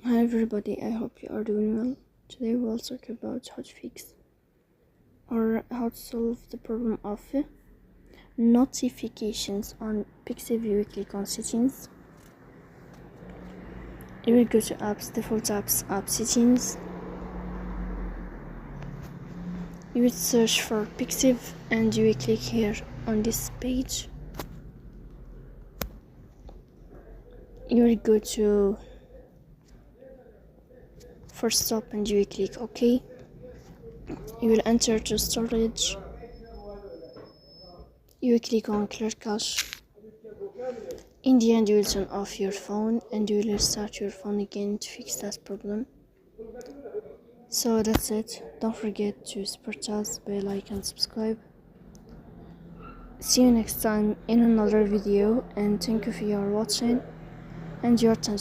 Hi everybody, I hope you are doing well. Today we'll talk about how to fix or how to solve the problem of notifications on Pixiv. You will click on settings. You will go to apps, default apps, app settings. You will search for Pixiv and you will click here on this page. You will go to first stop and you will click OK. You will enter to storage. You will click on clear cache. In the end, you will turn off your phone and you will restart your phone again to fix that problem. So that's it. Don't forget to support us by like and subscribe. See you next time in another video, and thank you for your watching and your attention.